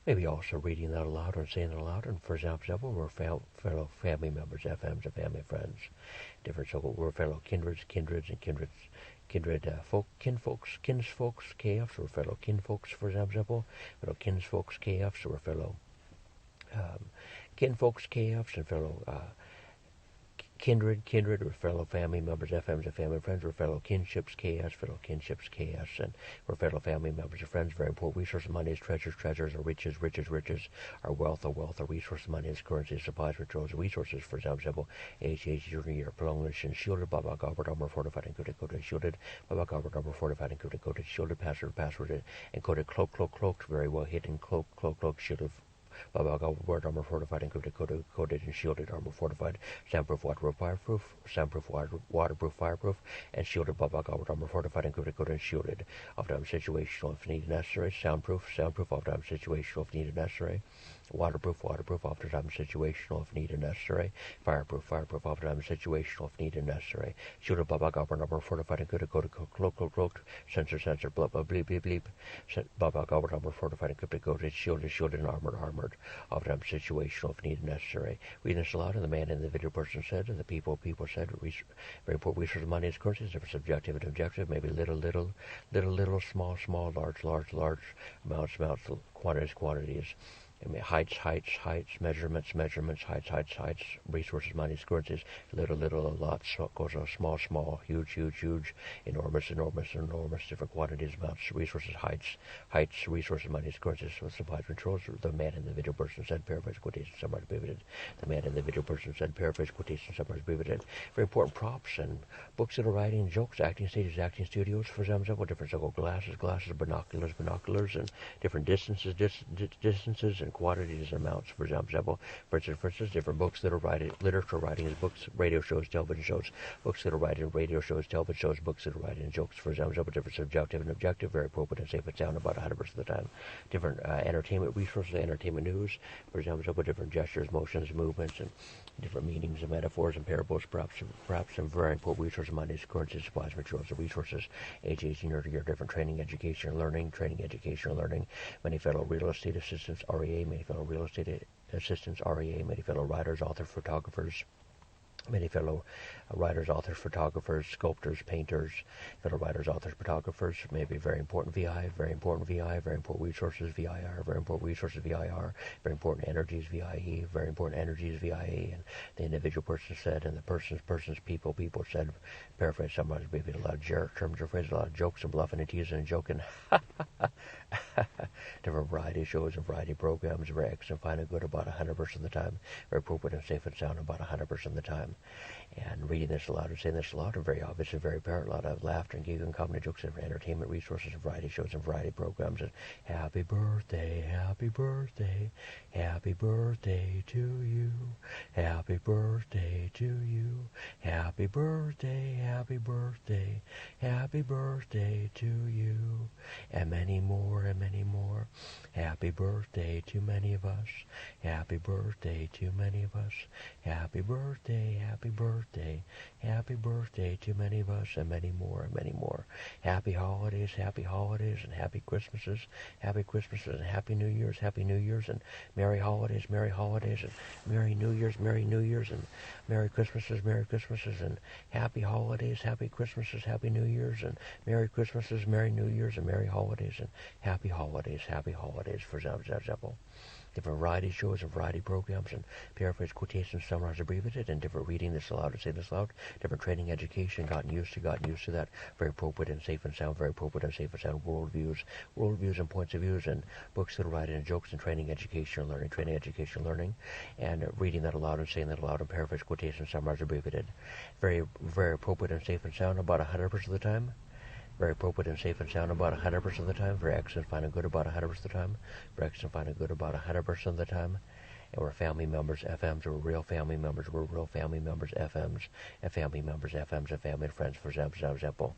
Maybe also reading that aloud and saying it aloud. And for example, we're fellow family members, FMs, and family friends. Different so we're fellow kindreds, and kinsfolks, KFs, we're fellow kinfolks, for example. Fellow kinsfolks, KFs, so we're fellow um, kinfolks, KFs, and fellow kindred, or fellow family members, FMs and family friends, we're fellow kinships, fellow kinships, and we're fellow family members and friends. Very important. Resources, money is treasures, or riches, our wealth, our resources, money is currency, supplies, controls, resources. For example, year, prolonged and shielded, Baba Gobert, armor fortified and coded, shielded, Baba Gobert, armor fortified and coded, shielded, password, and coded, cloaked, very well hidden, cloak, shielded, Baba word armor fortified, encrypted, coded, and shielded armor fortified, soundproof, waterproof, fireproof, and shielded. Baba armor fortified, encrypted, coded, and shielded. Oftentimes situational if needed necessary. Soundproof, oftentimes situational if needed necessary. Waterproof, oftentimes situational if needed necessary. Fireproof, oftentimes situational if needed necessary. Shielded. Baba armor fortified, encrypted, cloaked, sensor, bleep. Baba armor fortified, encrypted, coded, shielded, and armored. Oftentimes situational if needed necessary. Reading this aloud, and the man in the video person said, and the people said, very important resource of money is currency, is different subjective and objective, maybe little, small, large, amounts, quantities. Heights, measurements, heights, resources, monies, currencies, little, a lot, goes on small, huge, enormous, different quantities, amounts, resources, heights, resources, monies, currencies, supplies, controls. The man in the video person said, paraphrase quotation, summary, abbreviated. The man in the video person said, paraphrase quotation, summary, abbreviated. Very important props and books that are writing, jokes, acting stages, acting studios, for example, different glasses, binoculars, and different distances, and quantities and amounts. For example, different books that are writing, literature writing is books, radio shows, television shows, books that are writing, radio shows, television shows, books that are writing jokes. For example, different subjective and objective, very appropriate and safe and sound about 100% of the time. Different entertainment resources, entertainment news. For example, different gestures, motions, movements, and different meanings and metaphors and parables, perhaps some very important resources, monies, currencies, supplies, materials, and resources. Year to year, different training, education, and learning. Many fellow real estate assistants, REA, many fellow real estate assistants, REA, many fellow writers, authors, photographers, many fellow writers, authors, photographers, sculptors, painters, fellow writers, authors, photographers, maybe very important VI, very important resources, VIR, very important resources, VIR, very important energies, VIE, very important energies, VIA, and the individual person said, and the persons, people said, paraphrase, summarize, maybe a lot of terms or phrases, a lot of jokes and bluffing and teasing and joking. Different variety shows and variety programs, very excellent, fine and good about 100% of the time, very appropriate and safe and sound about 100% of the time. And reading this aloud and saying this aloud are very obvious and very apparent. A lot of laughter and giggling, comedy, jokes, and entertainment resources, and variety shows and variety programs. And happy birthday, happy birthday, happy birthday to you, happy birthday to you, happy birthday, happy birthday, happy birthday to you, and many more, and many more. Happy birthday to many of us, happy birthday to many of us, happy birthday, happy birthday, happy birthday to many of us, and many more, and many more. Happy holidays, and happy Christmases, and happy New Year's, and Merry holidays, and Merry New Year's, and Merry Christmases, and happy holidays, happy Christmases, happy New Year's, and Merry Christmases, Merry New Year's, and Merry holidays, and happy holidays, for example. Different variety shows and variety programs, and paraphrase quotations, summarized, abbreviated, and different reading this aloud and say this aloud, different training, education, gotten used to that, very appropriate and safe and sound, worldviews and points of views, and books that are writing and jokes, and training, education, learning, and reading that aloud and saying that aloud, and paraphrase quotations, summarized, abbreviated, very, very appropriate and safe and sound about 100% of the time. Very appropriate and safe and sound about 100% of the time. Very excellent, fine and good about 100% of the time. Very excellent, fine and good about 100% of the time. And we're family members, FMs. We're real family members, FMs. And family members, FMs, and family and friends, for example.